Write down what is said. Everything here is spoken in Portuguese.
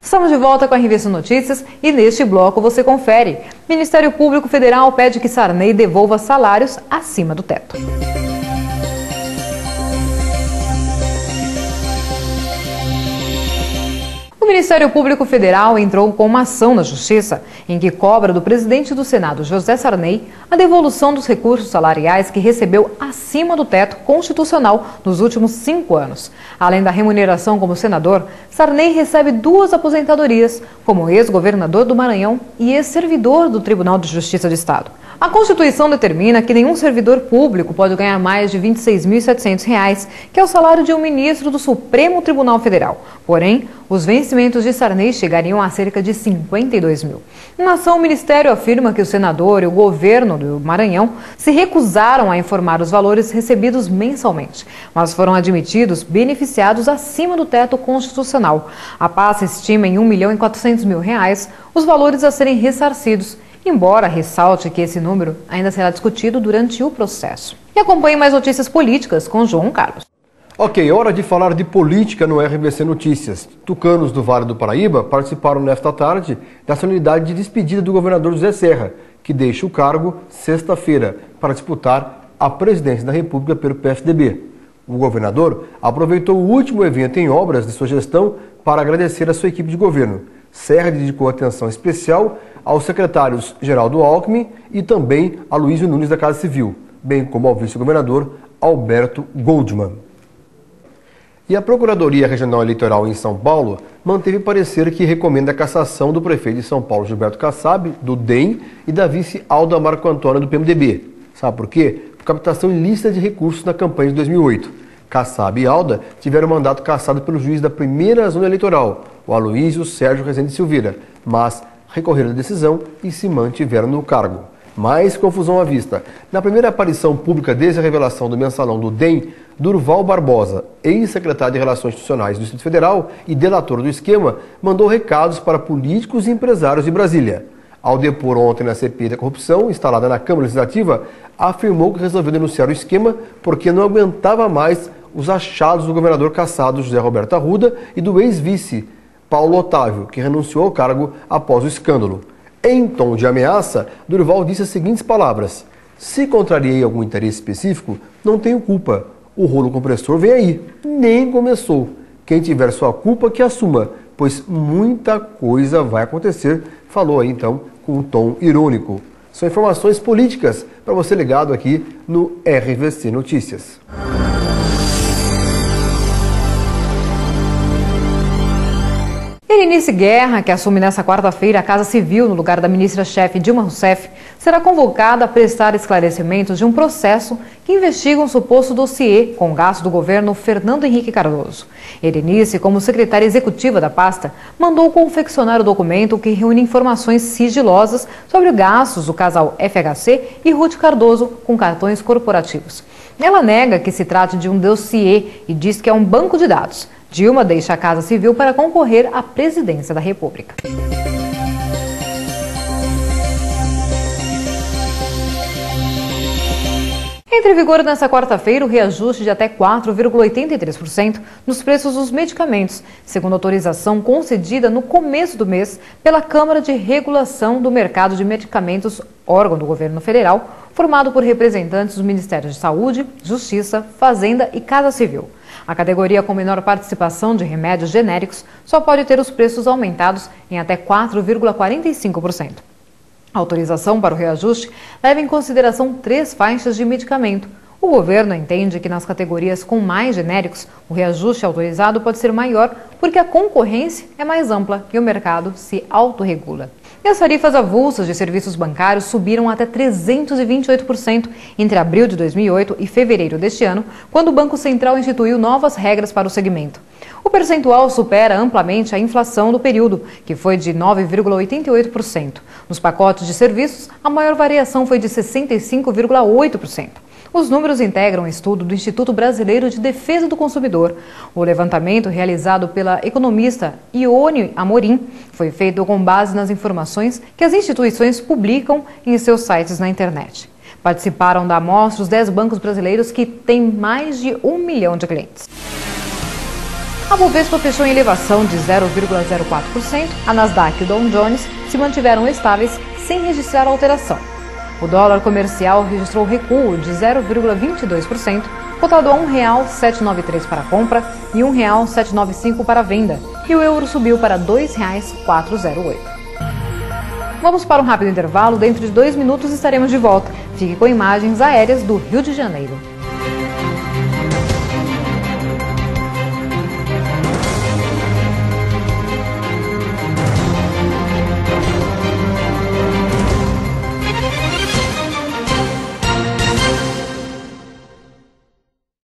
Estamos de volta com a RVC Notícias e neste bloco você confere. Ministério Público Federal pede que Sarney devolva salários acima do teto. O Ministério Público Federal entrou com uma ação na Justiça em que cobra do presidente do Senado, José Sarney, a devolução dos recursos salariais que recebeu acima do teto constitucional nos últimos 5 anos. Além da remuneração como senador, Sarney recebe 2 aposentadorias, como ex-governador do Maranhão e ex-servidor do Tribunal de Justiça do Estado. A Constituição determina que nenhum servidor público pode ganhar mais de R$ 26.700, que é o salário de um ministro do Supremo Tribunal Federal. Porém, os vencimentos de Sarney chegariam a cerca de 52 mil. Na ação, o Ministério afirma que o senador e o governo do Maranhão se recusaram a informar os valores recebidos mensalmente, mas foram admitidos beneficiados acima do teto constitucional. A pasta estima em R$ 1.400.000 os valores a serem ressarcidos, embora ressalte que esse número ainda será discutido durante o processo. E acompanhe mais notícias políticas com João Carlos. Ok, hora de falar de política no RVC Notícias. Tucanos do Vale do Paraíba participaram nesta tarde da solenidade de despedida do governador José Serra, que deixa o cargo sexta-feira para disputar a presidência da República pelo PSDB. O governador aproveitou o último evento em obras de sua gestão para agradecer a sua equipe de governo. Serra dedicou atenção especial aos secretários Geraldo Alckmin e também a Luísio Nunes da Casa Civil, bem como ao vice-governador Alberto Goldman. E a Procuradoria Regional Eleitoral em São Paulo manteve parecer que recomenda a cassação do prefeito de São Paulo, Gilberto Kassab, do DEM, e da vice Alda Marco Antônio, do PMDB. Sabe por quê? Por captação ilícita de recursos na campanha de 2008. Kassab e Alda tiveram mandato cassado pelo juiz da primeira zona eleitoral, o Aloysio Sérgio Rezende Silveira, mas recorreram à decisão e se mantiveram no cargo. Mais confusão à vista. Na primeira aparição pública desde a revelação do mensalão do DEM, Durval Barbosa, ex-secretário de Relações Institucionais do Distrito Federal e delator do esquema, mandou recados para políticos e empresários de Brasília. Ao depor ontem na CPI da corrupção, instalada na Câmara Legislativa, afirmou que resolveu denunciar o esquema porque não aguentava mais os achados do governador cassado José Roberto Arruda e do ex-vice Paulo Otávio, que renunciou ao cargo após o escândalo. Em tom de ameaça, Durval disse as seguintes palavras: "Se contrariei algum interesse específico, não tenho culpa. O rolo compressor vem aí, nem começou. Quem tiver sua culpa que assuma, pois muita coisa vai acontecer", falou aí então com um tom irônico. São informações políticas para você ligado aqui no RVC Notícias. Berenice Guerra, que assume nesta quarta-feira a Casa Civil no lugar da ministra-chefe Dilma Rousseff, será convocada a prestar esclarecimentos de um processo que investiga um suposto dossiê com gasto do governo Fernando Henrique Cardoso. Berenice, como secretária executiva da pasta, mandou confeccionar o documento que reúne informações sigilosas sobre gastos do casal FHC e Ruth Cardoso com cartões corporativos. Ela nega que se trate de um dossiê e diz que é um banco de dados. Dilma deixa a Casa Civil para concorrer à presidência da República. Entra em vigor nesta quarta-feira o reajuste de até 4,83% nos preços dos medicamentos, segundo autorização concedida no começo do mês pela Câmara de Regulação do Mercado de Medicamentos, órgão do governo federal, formado por representantes dos Ministérios de Saúde, Justiça, Fazenda e Casa Civil. A categoria com menor participação de remédios genéricos só pode ter os preços aumentados em até 4,45%. A autorização para o reajuste leva em consideração 3 faixas de medicamento. O governo entende que nas categorias com mais genéricos, o reajuste autorizado pode ser maior porque a concorrência é mais ampla e o mercado se autorregula. E as tarifas avulsas de serviços bancários subiram até 328% entre abril de 2008 e fevereiro deste ano, quando o Banco Central instituiu novas regras para o segmento. O percentual supera amplamente a inflação do período, que foi de 9,88%. Nos pacotes de serviços, a maior variação foi de 65,8%. Os números integram um estudo do Instituto Brasileiro de Defesa do Consumidor. O levantamento, realizado pela economista Ione Amorim, foi feito com base nas informações que as instituições publicam em seus sites na internet. Participaram da amostra os 10 bancos brasileiros que têm mais de 1 milhão de clientes. A Bovespa fechou em elevação de 0,04%, a Nasdaq e o Dow Jones se mantiveram estáveis sem registrar alteração. O dólar comercial registrou recuo de 0,22%, cotado a R$ 1,793 para a compra e R$ 1,795 para a venda, e o euro subiu para R$ 2,408. Vamos para um rápido intervalo, dentro de 2 minutos estaremos de volta. Fique com imagens aéreas do Rio de Janeiro.